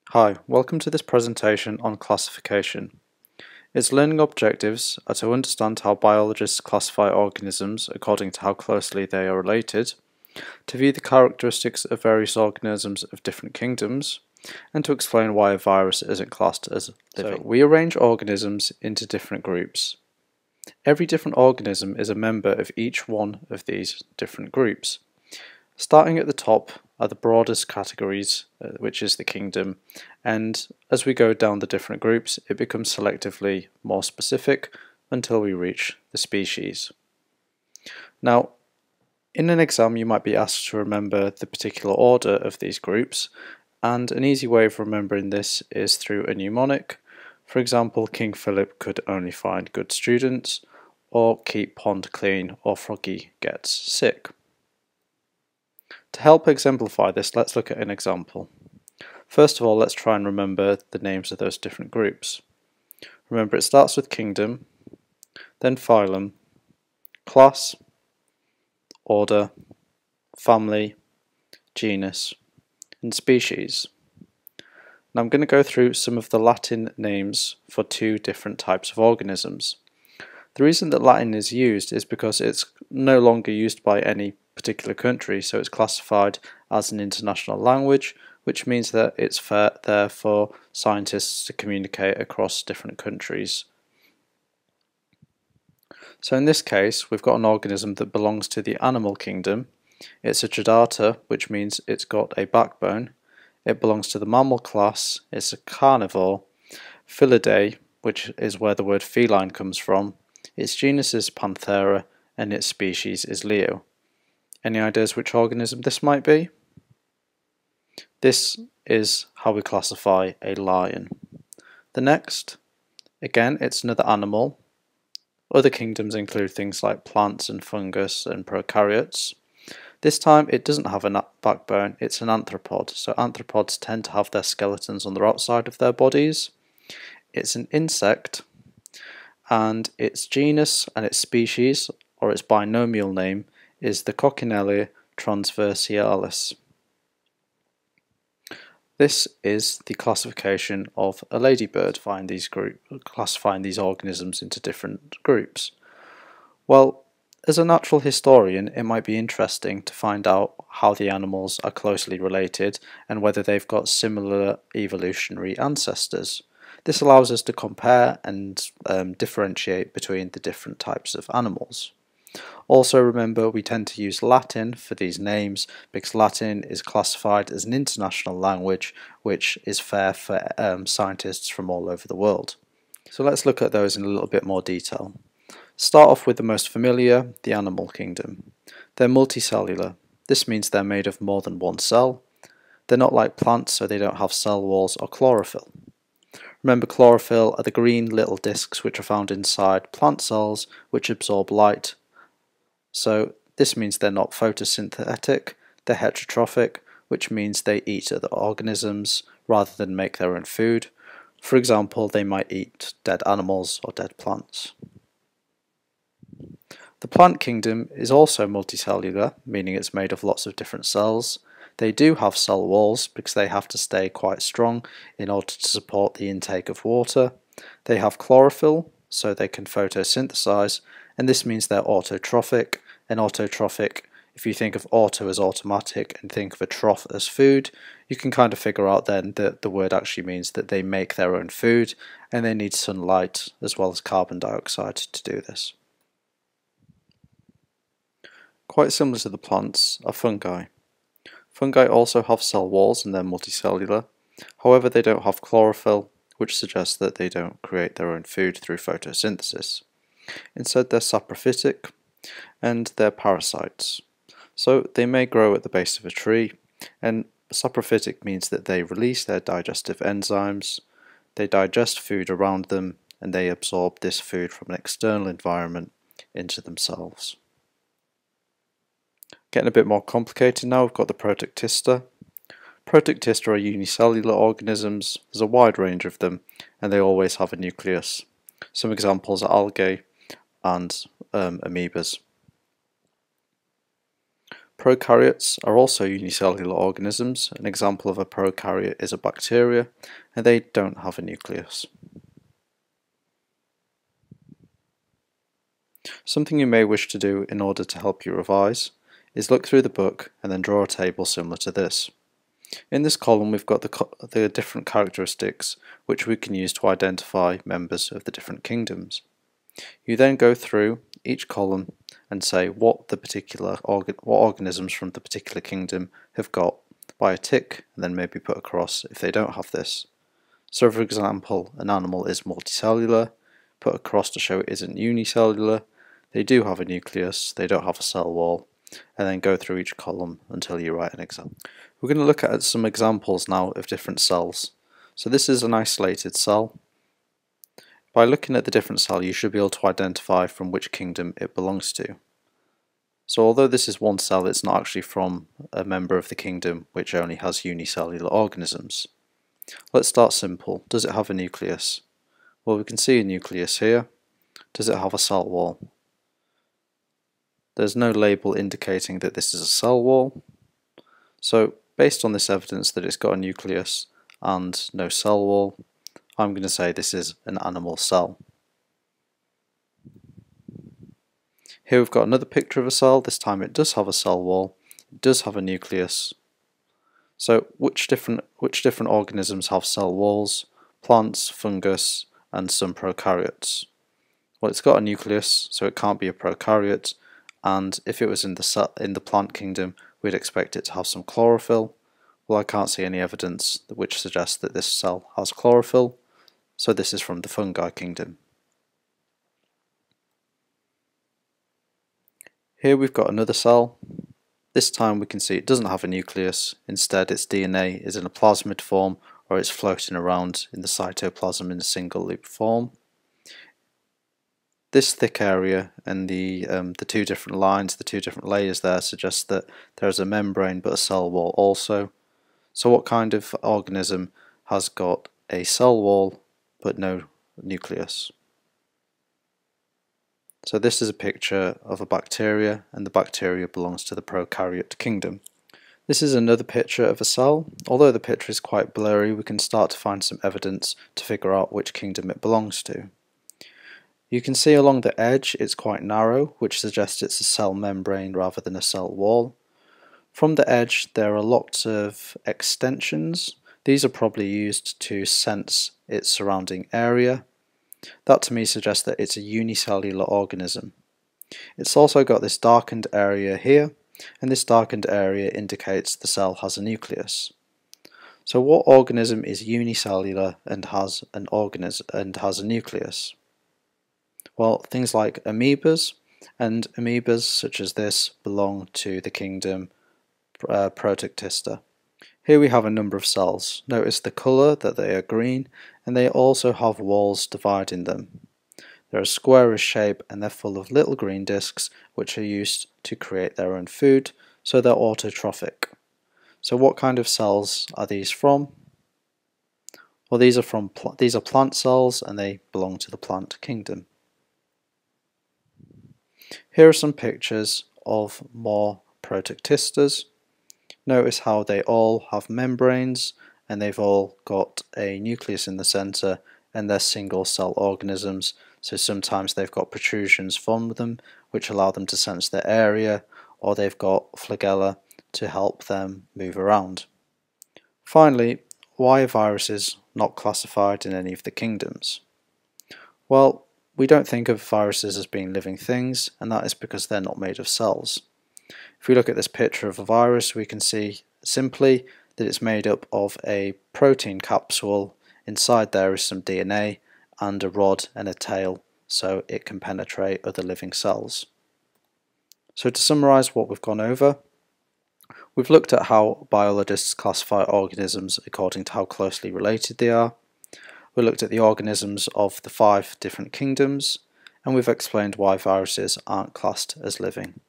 Hi, welcome to this presentation on classification. Its learning objectives are to understand how biologists classify organisms according to how closely they are related, to view the characteristics of various organisms of different kingdoms, and to explain why a virus isn't classed as living. So we arrange organisms into different groups. Every different organism is a member of each one of these different groups. Starting at the top are the broadest categories, which is the kingdom, and as we go down the different groups, it becomes selectively more specific until we reach the species. Now, in an exam, you might be asked to remember the particular order of these groups, and an easy way of remembering this is through a mnemonic. For example, King Philip could only find good students, or keep pond clean, or Froggy gets sick. To help exemplify this, let's look at an example. First of all, let's try and remember the names of those different groups. Remember, it starts with kingdom, then phylum, class, order, family, genus, and species. Now I'm going to go through some of the Latin names for two different types of organisms. The reason that Latin is used is because it's no longer used by any particular country, so it's classified as an international language, which means that it's there for scientists to communicate across different countries. So in this case, we've got an organism that belongs to the animal kingdom. It's a chordata, which means it's got a backbone. It belongs to the mammal class. It's a carnivore. Felidae, which is where the word feline comes from. Its genus is Panthera, and its species is Leo. Any ideas which organism this might be? This is how we classify a lion. The next, again, it's another animal. Other kingdoms include things like plants and fungus and prokaryotes. This time it doesn't have a backbone, it's an arthropod. So arthropods tend to have their skeletons on the outside of their bodies. It's an insect, and its genus and its species, or its binomial name, is the Coccinella transversalis. This is the classification of a ladybird, classifying these organisms into different groups. Well, as a natural historian, it might be interesting to find out how the animals are closely related and whether they've got similar evolutionary ancestors. This allows us to compare and differentiate between the different types of animals. Also remember, we tend to use Latin for these names because Latin is classified as an international language, which is fair for scientists from all over the world. So let's look at those in a little bit more detail. Start off with the most familiar, the animal kingdom. They're multicellular. This means they're made of more than one cell. They're not like plants, so they don't have cell walls or chlorophyll. Remember, chlorophyll are the green little discs which are found inside plant cells which absorb light. So this means they're not photosynthetic, they're heterotrophic, which means they eat other organisms rather than make their own food. For example, they might eat dead animals or dead plants. The plant kingdom is also multicellular, meaning it's made of lots of different cells. They do have cell walls because they have to stay quite strong in order to support the intake of water. They have chlorophyll, so they can photosynthesize, and this means they're autotrophic. And autotrophic, if you think of auto as automatic and think of a trough as food, you can kind of figure out then that the word actually means that they make their own food and they need sunlight as well as carbon dioxide to do this. Quite similar to the plants are fungi. Fungi also have cell walls and they're multicellular. However, they don't have chlorophyll, which suggests that they don't create their own food through photosynthesis. Instead, they're saprophytic and they're parasites. So they may grow at the base of a tree, and saprophytic means that they release their digestive enzymes, they digest food around them, and they absorb this food from an external environment into themselves. Getting a bit more complicated now, we've got the Protoctista. Protoctista are unicellular organisms. There's a wide range of them, and they always have a nucleus. Some examples are algae and amoebas. Prokaryotes are also unicellular organisms. An example of a prokaryote is a bacteria, and they don't have a nucleus. Something you may wish to do in order to help you revise is look through the book and then draw a table similar to this. In this column we've got the different characteristics which we can use to identify members of the different kingdoms. You then go through each column and say what the particular organisms from the particular kingdom have got by a tick, and then maybe put a cross if they don't have this. So for example, an animal is multicellular, put a cross to show it isn't unicellular, they do have a nucleus, they don't have a cell wall, and then go through each column until you write an example. We're going to look at some examples now of different cells. So this is an isolated cell. By looking at the different cell, you should be able to identify from which kingdom it belongs to. So although this is one cell, it's not actually from a member of the kingdom which only has unicellular organisms. Let's start simple. Does it have a nucleus? Well, we can see a nucleus here. Does it have a cell wall? There's no label indicating that this is a cell wall. So based on this evidence that it's got a nucleus and no cell wall, I'm going to say this is an animal cell. Here we've got another picture of a cell. This time it does have a cell wall, it does have a nucleus. So which different organisms have cell walls? Plants, fungus, and some prokaryotes. Well, it's got a nucleus, so it can't be a prokaryote, and if it was in the plant kingdom, we'd expect it to have some chlorophyll. Well, I can't see any evidence which suggests that this cell has chlorophyll, so this is from the fungi kingdom. Here we've got another cell. This time we can see it doesn't have a nucleus, instead its DNA is in a plasmid form, or it's floating around in the cytoplasm in a single loop form. This thick area and the two different lines, the two different layers there, suggest that there's a membrane but a cell wall also. So what kind of organism has got a cell wall but no nucleus? So this is a picture of a bacteria, and the bacteria belongs to the prokaryote kingdom. This is another picture of a cell. Although the picture is quite blurry, we can start to find some evidence to figure out which kingdom it belongs to. You can see along the edge it's quite narrow, which suggests it's a cell membrane rather than a cell wall. From the edge there are lots of extensions. These are probably used to sense its surrounding area. That to me suggests that it's a unicellular organism. It's also got this darkened area here, and this darkened area indicates the cell has a nucleus. So what organism is unicellular and has a nucleus? Well, things like amoebas, and amoebas such as this belong to the kingdom Protoctista. Here we have a number of cells. Notice the colour, that they are green, and they also have walls dividing them. They're a squarish shape and they're full of little green discs which are used to create their own food, so they're autotrophic. So what kind of cells are these from? Well, these are plant cells and they belong to the plant kingdom. Here are some pictures of more Protoctistas. Notice how they all have membranes and they've all got a nucleus in the centre, and they're single cell organisms, so sometimes they've got protrusions from them which allow them to sense their area, or they've got flagella to help them move around. Finally, why are viruses not classified in any of the kingdoms? Well, we don't think of viruses as being living things, and that is because they're not made of cells. If we look at this picture of a virus, we can see simply that it's made up of a protein capsule. Inside there is some DNA and a rod and a tail, so it can penetrate other living cells. So to summarise what we've gone over, we've looked at how biologists classify organisms according to how closely related they are. We looked at the organisms of the 5 different kingdoms, and we've explained why viruses aren't classed as living.